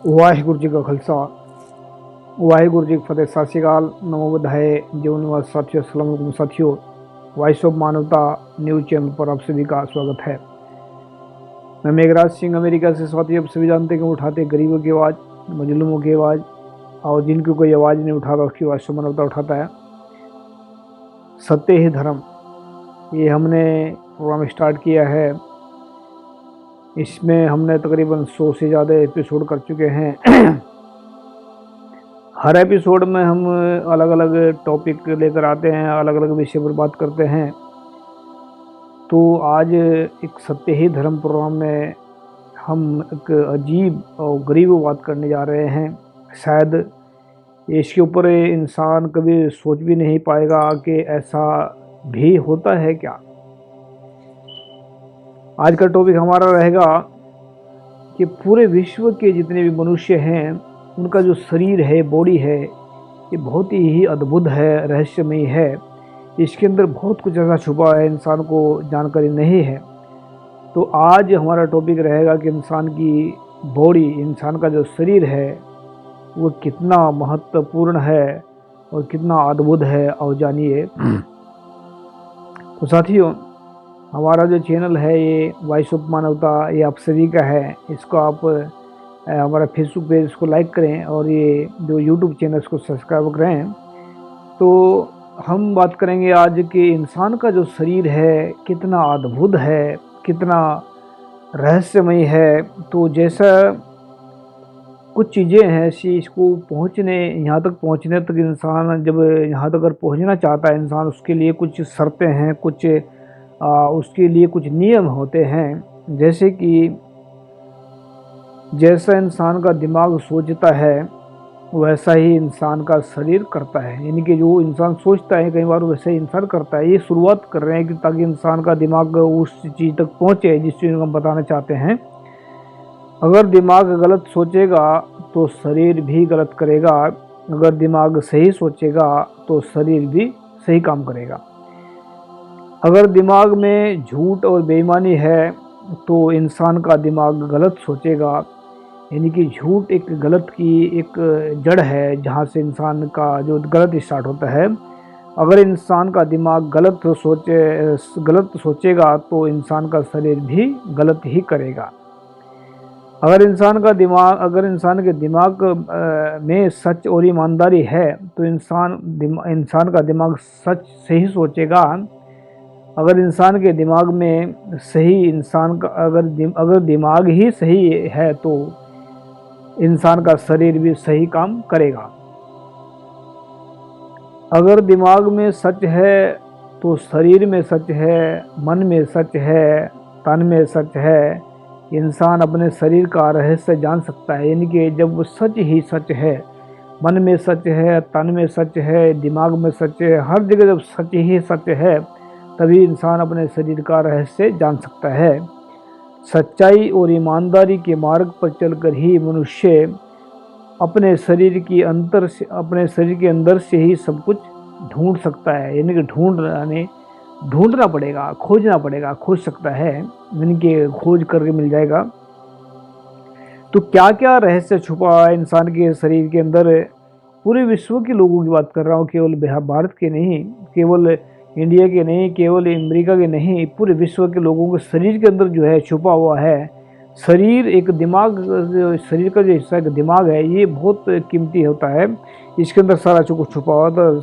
वाहिगुरु जी का खालसा वाहिगुरु जी की फतेह। सत श्री अकाल, नमो बुद्धाय, जीवन निवास साथियों, अस्सलाम वालेकुम साथियों। वॉइस ऑफ मानवता न्यूज चैनल पर आप सभी का स्वागत है। मैं मेघराज सिंह अमेरिका से। साथियों, आप सभी जानते हैं कि उठाते गरीबों की आवाज़, मजलूमों की आवाज़, और जिनकी कोई आवाज़ नहीं उठाता उसकी वॉइस ऑफ मानवता उठाता है। सत्य ही धर्म, ये हमने प्रोग्राम स्टार्ट किया है। इसमें हमने तकरीबन 100 से ज़्यादा एपिसोड कर चुके हैं। हर एपिसोड में हम अलग अलग टॉपिक लेकर आते हैं, अलग अलग विषय पर बात करते हैं। तो आज एक सत्य ही धर्म प्रोग्राम में हम एक अजीब और गरीब बात करने जा रहे हैं। शायद इसके ऊपर इंसान कभी सोच भी नहीं पाएगा कि ऐसा भी होता है क्या। आज का टॉपिक हमारा रहेगा कि पूरे विश्व के जितने भी मनुष्य हैं उनका जो शरीर है, बॉडी है, ये बहुत ही अद्भुत है, रहस्यमयी है। इसके अंदर बहुत कुछ ऐसा छुपा है, इंसान को जानकारी नहीं है। तो आज हमारा टॉपिक रहेगा कि इंसान की बॉडी, इंसान का जो शरीर है वो कितना महत्वपूर्ण है और कितना अद्भुत है, और जानिए। तो साथियों, हमारा जो चैनल है ये वॉइस ऑफ मानवता, ये आप सभी का है। इसको आप हमारा फेसबुक पेज इसको लाइक करें और ये जो यूट्यूब चैनल इसको सब्सक्राइब करें। तो हम बात करेंगे आज कि इंसान का जो शरीर है कितना अद्भुत है, कितना रहस्यमय है। तो जैसा कुछ चीज़ें हैं ऐसी, इसको पहुंचने, यहाँ तक पहुंचने तक इंसान जब यहाँ तक अगर पहुंचना चाहता है इंसान, उसके लिए कुछ शर्तें हैं, कुछ उसके लिए कुछ नियम होते हैं। जैसे कि जैसा इंसान का दिमाग सोचता है वैसा ही इंसान का शरीर करता है। यानी कि जो इंसान सोचता है कई बार वैसे ही इंसान करता है। ये शुरुआत कर रहे हैं कि ताकि इंसान का दिमाग उस चीज़ तक पहुँचे जिस चीज़ को हम बताना चाहते हैं। अगर दिमाग गलत सोचेगा तो शरीर भी गलत करेगा, अगर दिमाग सही सोचेगा तो शरीर भी सही काम करेगा। अगर दिमाग में झूठ और बेईमानी है तो इंसान का दिमाग गलत सोचेगा। यानी कि झूठ एक गलत की एक जड़ है, जहाँ से इंसान का जो गलत स्टार्ट होता है। अगर इंसान का दिमाग गलत सोचेगा तो इंसान का शरीर भी गलत ही करेगा। अगर इंसान के दिमाग में सच और ईमानदारी है तो इंसान का दिमाग सच सही सोचेगा। अगर इंसान के दिमाग में सही इंसान का अगर दिमाग ही सही है तो इंसान का शरीर भी सही काम करेगा। अगर दिमाग में सच है तो शरीर में सच है, मन में सच है, तन में सच है। इंसान अपने शरीर का रहस्य जान सकता है। यानी कि जब सच ही सच है, मन में सच है, तन में सच है, दिमाग में सच है, हर जगह जब सच ही सच है तभी इंसान अपने शरीर का रहस्य जान सकता है। सच्चाई और ईमानदारी के मार्ग पर चलकर ही मनुष्य अपने शरीर के अंदर से ही सब कुछ ढूंढ सकता है। यानी कि ढूंढना पड़ेगा, खोजना पड़ेगा, खोज सकता है, यानी कि खोज करके मिल जाएगा। तो क्या क्या रहस्य छुपा है इंसान के शरीर के अंदर। पूरे विश्व के लोगों की बात कर रहा हूँ, केवल भारत के नहीं, केवल इंडिया के नहीं, केवल अमेरिका के नहीं, पूरे विश्व के लोगों के शरीर के अंदर जो है छुपा हुआ है। शरीर एक दिमाग, शरीर का जो हिस्सा एक दिमाग है, ये बहुत कीमती होता है। इसके अंदर सारा कुछ छुपा हुआ था।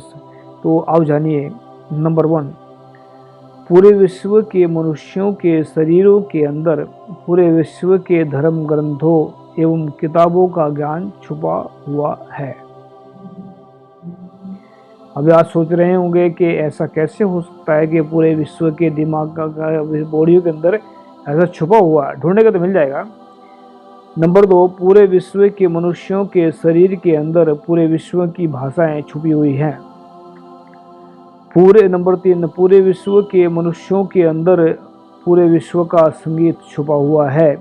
तो आओ जानिए। नंबर 1, पूरे विश्व के मनुष्यों के शरीरों के अंदर पूरे विश्व के धर्म ग्रंथों एवं किताबों का ज्ञान छुपा हुआ है। अभी आप सोच रहे होंगे कि ऐसा कैसे हो सकता है कि पूरे विश्व के दिमाग का बॉडी के अंदर ऐसा छुपा हुआ है। ढूंढेगा तो मिल जाएगा। नंबर 2, पूरे विश्व के मनुष्यों के शरीर के अंदर पूरे विश्व की भाषाएं छुपी हुई हैं। नंबर 3, पूरे विश्व के मनुष्यों के अंदर पूरे विश्व का संगीत छुपा हुआ है।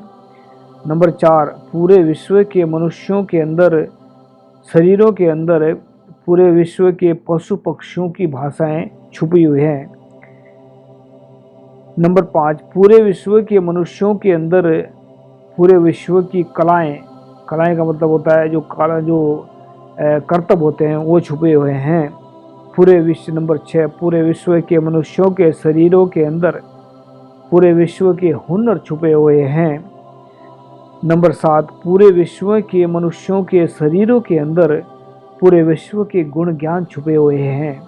नंबर 4, पूरे विश्व के मनुष्यों के अंदर शरीरों के अंदर पूरे विश्व के पशु पक्षियों की भाषाएं छुपी हुई हैं। नंबर 5, पूरे विश्व के मनुष्यों के अंदर पूरे विश्व की कलाएं का मतलब होता है जो काला जो करतब होते हैं वो छुपे हुए हैं। पूरे विश्व, नंबर 6, पूरे विश्व के मनुष्यों के शरीरों के अंदर पूरे विश्व के हुनर छुपे हुए हैं। नंबर 7, पूरे विश्व के मनुष्यों के शरीरों के अंदर पूरे विश्व के गुण ज्ञान छुपे हुए हैं।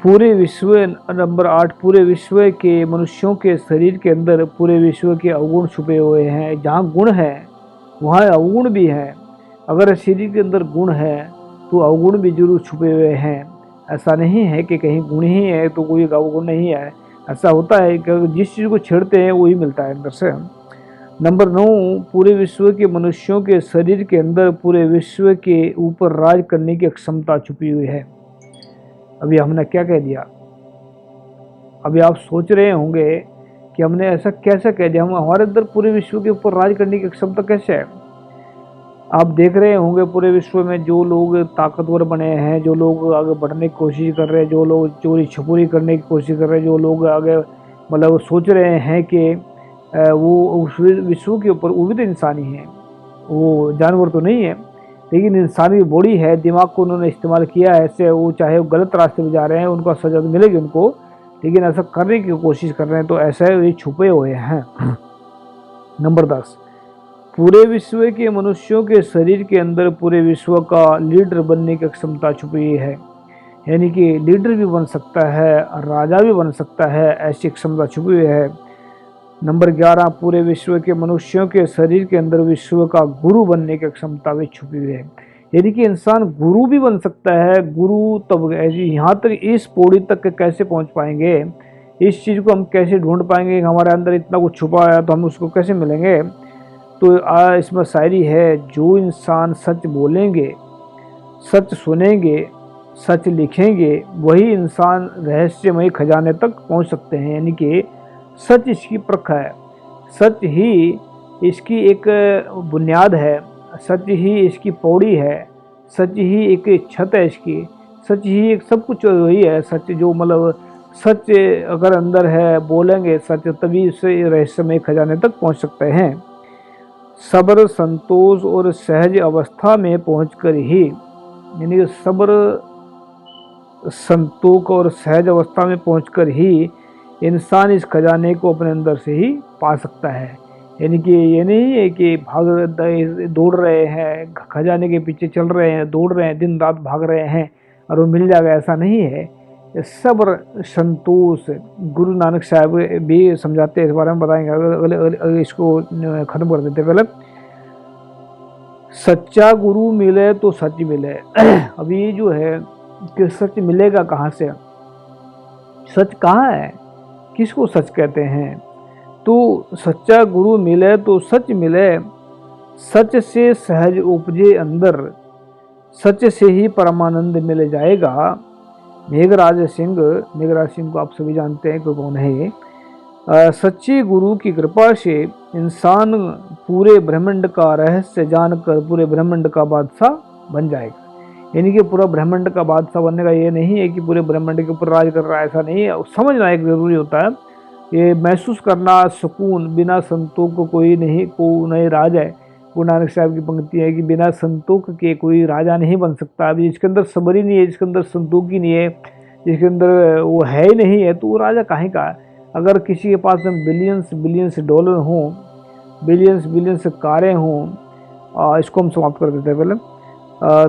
पूरे विश्व, नंबर 8, पूरे विश्व के मनुष्यों के शरीर के अंदर पूरे विश्व के अवगुण छुपे हुए हैं। जहाँ गुण है वहाँ अवगुण भी है। अगर शरीर के अंदर गुण है तो अवगुण भी जरूर छुपे हुए हैं। ऐसा नहीं है कि कहीं गुण ही है तो कोई अवगुण नहीं है। ऐसा होता है कि जिस चीज़ को छेड़ते हैं वही मिलता है अंदर से। नंबर 9, पूरे विश्व के मनुष्यों के शरीर के अंदर पूरे विश्व के ऊपर राज करने की क्षमता छुपी हुई है। अभी हमने क्या कह दिया? अभी आप सोच रहे होंगे कि हमने ऐसा कैसे कह दिया, हम हमारे अंदर पूरे विश्व के ऊपर राज करने की क्षमता कैसे है? आप देख रहे होंगे पूरे विश्व में जो लोग ताकतवर बने हैं, जो लोग आगे बढ़ने की कोशिश कर रहे हैं, जो लोग चोरी छपुरी करने की कोशिश कर रहे हैं, जो लोग आगे मतलब सोच रहे हैं कि वो उस विश्व के ऊपर, वो भी तो इंसान ही है, वो जानवर तो नहीं है। लेकिन इंसानी बॉडी है, दिमाग को उन्होंने इस्तेमाल किया है, ऐसे वो चाहे वो गलत रास्ते पे जा रहे हैं उनका सजा तो मिलेगी उनको, लेकिन ऐसा करने की कोशिश कर रहे हैं तो ऐसा ये छुपे हुए हैं। नंबर 10, पूरे विश्व के मनुष्यों के शरीर के अंदर पूरे विश्व का लीडर बनने की क्षमता छुपी है। यानी कि लीडर भी बन सकता है, राजा भी बन सकता है, ऐसी क्षमता छुपी हुई है। नंबर 11, पूरे विश्व के मनुष्यों के शरीर के अंदर विश्व का गुरु बनने की क्षमता भी छुपी हुई है। यानी कि इंसान गुरु भी बन सकता है। गुरु तब यहाँ तक, इस पौड़ी तक कैसे पहुँच पाएंगे, इस चीज़ को हम कैसे ढूंढ पाएंगे, हमारे अंदर इतना कुछ छुपा है तो हम उसको कैसे मिलेंगे? तो इसमें शायरी है, जो इंसान सच बोलेंगे, सच सुनेंगे, सच लिखेंगे, वही इंसान रहस्यमय खजाने तक पहुंच सकते हैं। यानी कि सच इसकी परख है, सच ही इसकी एक बुनियाद है, सच ही इसकी पौड़ी है, सच ही एक छत है इसकी, सच ही एक सब कुछ वही है। सच जो मतलब सच अगर अंदर है, बोलेंगे सच, तभी से रहस्यमय खजाने तक पहुंच सकते हैं। सब्र, संतोष और सहज अवस्था में पहुंचकर ही, यानी कि सब्र, संतोष और सहज अवस्था में पहुंचकर ही इंसान इस खजाने को अपने अंदर से ही पा सकता है। यानी कि ये नहीं है कि दौड़ रहे हैं, खजाने के पीछे चल रहे हैं, दौड़ रहे हैं, दिन रात भाग रहे हैं और वो मिल जाएगा, ऐसा नहीं है। सब्र, संतोष, गुरु नानक साहब भी समझाते हैं, इस बारे में बताएंगे। अगले इसको खत्म कर देते पहले। सच्चा गुरु मिले तो सच मिले। अब ये जो है कि सच मिलेगा कहाँ से, सच कहाँ है, किसको सच कहते हैं? तो सच्चा गुरु मिले तो सच मिले, सच से सहज उपजे अंदर, सच से ही परमानंद मिल जाएगा। मेघराज सिंह को आप सभी जानते हैं कि कौन है। सच्चे गुरु की कृपा से इंसान पूरे ब्रह्मांड का रहस्य जानकर पूरे ब्रह्मांड का बादशाह बन जाएगा। यानी कि पूरा ब्रह्मांड का बादशाह बनने का ये नहीं है कि पूरे ब्रह्मांड के ऊपर राज कर रहा है, ऐसा नहीं है। समझना एक जरूरी होता है, ये महसूस करना सुकून, बिना संतोष को कोई नहीं राज है। गुरु नानक साहब की पंक्ति है कि बिना संतोष के कोई राजा नहीं बन सकता। अभी जिसके अंदर सब्र ही नहीं है, जिसके अंदर संतोष ही नहीं है, जिसके अंदर वो है ही नहीं है, तो वो राजा काहे का है? अगर किसी के पास में बिलियंस डॉलर हों, बिलियंस कारें हों, इसको हम समाप्त कर देते हैं पहले।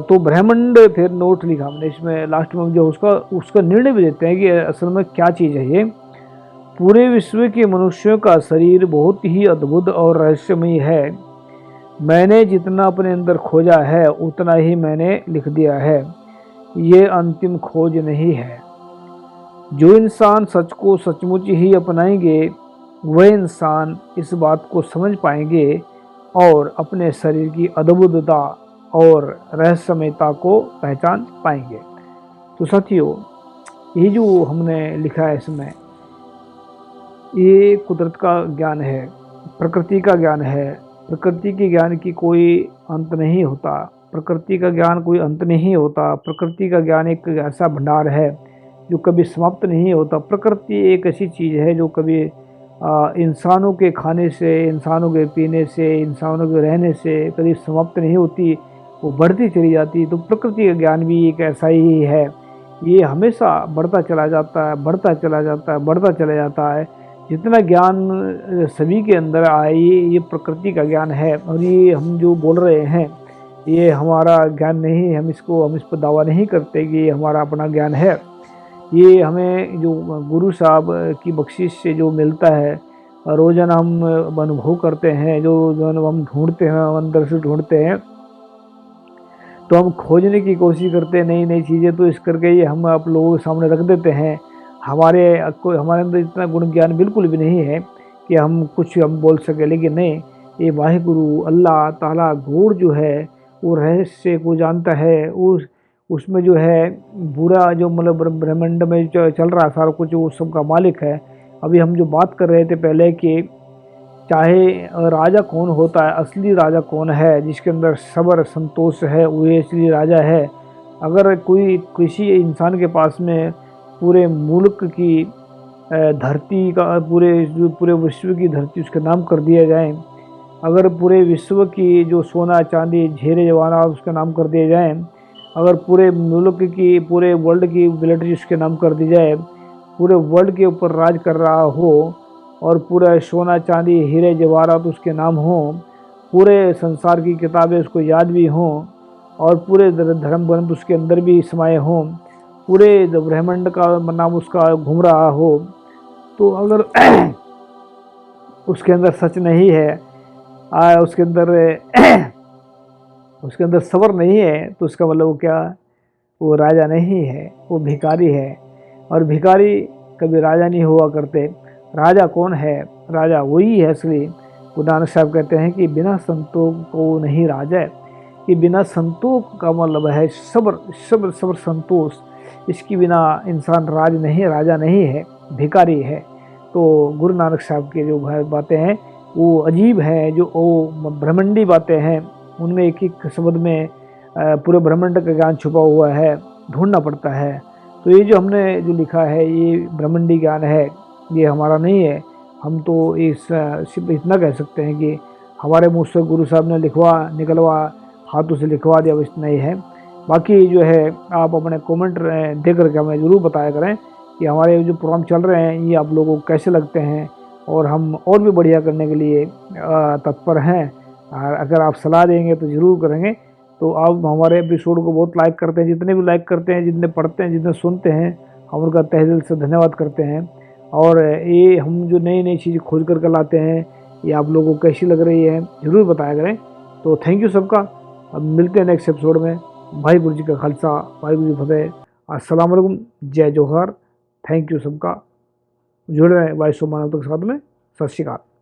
तो ब्रह्मांड फिर नोट लिखा हमने इसमें लास्ट में, जो उसका निर्णय भी देते हैं कि असल में क्या चीज़ है ये। पूरे विश्व के मनुष्यों का शरीर बहुत ही अद्भुत और रहस्यमय है। मैंने जितना अपने अंदर खोजा है उतना ही मैंने लिख दिया है, ये अंतिम खोज नहीं है। जो इंसान सच को सचमुच ही अपनाएंगे वह इंसान इस बात को समझ पाएंगे और अपने शरीर की अद्भुतता और रहस्यमयता को पहचान पाएंगे। तो साथियों, ये जो हमने लिखा है इसमें, ये कुदरत का ज्ञान है, प्रकृति का ज्ञान है। प्रकृति के ज्ञान की कोई अंत नहीं होता, प्रकृति का ज्ञान कोई अंत नहीं होता। प्रकृति का ज्ञान एक ऐसा भंडार है जो कभी समाप्त नहीं होता। प्रकृति एक ऐसी चीज़ है जो कभी इंसानों के खाने से, इंसानों के पीने से, इंसानों के रहने से कभी समाप्त नहीं होती, वो बढ़ती चली जाती। तो प्रकृति का ज्ञान भी एक ऐसा ही है, ये हमेशा बढ़ता चला जाता है, बढ़ता चला जाता है, बढ़ता चला जाता है। जितना ज्ञान सभी के अंदर आए, ये प्रकृति का ज्ञान है। और ये हम जो बोल रहे हैं, ये हमारा ज्ञान नहीं, हम इस पर दावा नहीं करते कि ये हमारा अपना ज्ञान है। ये हमें जो गुरु साहब की बख्शिश से जो मिलता है, रोज़ाना हम अनुभव करते हैं, जो हम ढूंढते हैं, अंदर से ढूंढते हैं, तो हम खोजने की कोशिश करते हैं नई नई चीज़ें, तो इस करके ये हम आप लोगों के सामने रख देते हैं। हमारे अंदर इतना गुण ज्ञान बिल्कुल भी नहीं है कि हम कुछ हम बोल सकें, लेकिन नहीं, ये वाहिगुरु अल्लाह ताला गौर जो है वो रहस्य को जानता है। उसमें जो है पूरा जो मतलब ब्रह्मांड में जो चल रहा है सारा कुछ, वो सबका मालिक है। अभी हम जो बात कर रहे थे पहले कि चाहे राजा कौन होता है, असली राजा कौन है, जिसके अंदर सब्र संतोष है, वही असली राजा है। अगर कोई किसी इंसान के पास में पूरे मुल्क की धरती का, पूरे विश्व की धरती उसके नाम कर दिया जाए, अगर पूरे विश्व की जो सोना चांदी हीरे जवाहरात उसके नाम कर दिए जाए, अगर पूरे मुल्क की, पूरे वर्ल्ड की मिलिट्री उसके नाम कर दी जाए, पूरे वर्ल्ड के ऊपर राज कर रहा हो और पूरा सोना चांदी हीरे जवाहरात उसके नाम हों, पूरे संसार की किताबें उसको याद भी हों और पूरे धर्म ग्रंथ उसके अंदर भी समाये हों, पूरे ब्रह्मांड का नाम उसका घूम रहा हो, तो अगर उसके अंदर सच नहीं है, उसके अंदर सब्र नहीं है, तो उसका मतलब वो क्या, वो राजा नहीं है, वो भिखारी है। और भिखारी कभी राजा नहीं हुआ करते। राजा कौन है? राजा वही है असली। गुरु नानक साहब कहते हैं कि बिना संतों को नहीं राजा है, कि बिना संतों का मतलब है सब्र, सब्र सब्र संतोष, इसकी बिना इंसान राजा नहीं है, भिखारी है। तो गुरु नानक साहब के जो बातें हैं वो अजीब है, जो वो ब्रह्मांडी बातें हैं, उनमें एक एक शब्द में पूरे ब्रह्मांड का ज्ञान छुपा हुआ है, ढूंढना पड़ता है। तो ये जो हमने जो लिखा है ये ब्रह्मांडी ज्ञान है, ये हमारा नहीं है। हम तो सिर्फ इतना कह सकते हैं कि हमारे मुँह से गुरु साहब ने निकलवा हाथों से लिखवा दिया, बस इतना ही है। बाकी जो है आप अपने कमेंट दे करके हमें ज़रूर बताया करें कि हमारे जो प्रोग्राम चल रहे हैं ये आप लोगों को कैसे लगते हैं, और हम और भी बढ़िया करने के लिए तत्पर हैं। अगर आप सलाह देंगे तो ज़रूर करेंगे। तो आप हमारे एपिसोड को बहुत लाइक करते हैं, जितने भी लाइक करते हैं, जितने पढ़ते हैं, जितने सुनते हैं, हम उनका तहे दिल से धन्यवाद करते हैं। और ये हम जो नई नई चीज़ें खोज कर लाते हैं, ये आप लोगों को कैसी लग रही है ज़रूर बताया करें। तो थैंक यू सबका। अब मिलते हैं नेक्स्ट एपिसोड में। भाई गुरु जी का खालसा, भाई गुरु जी फतेह। अस्सलाम वालेकुम, जय जोहर। थैंक यू सबका। जुड़े रहें भाई सो मानवता के साथ में। सत श्री अकाल।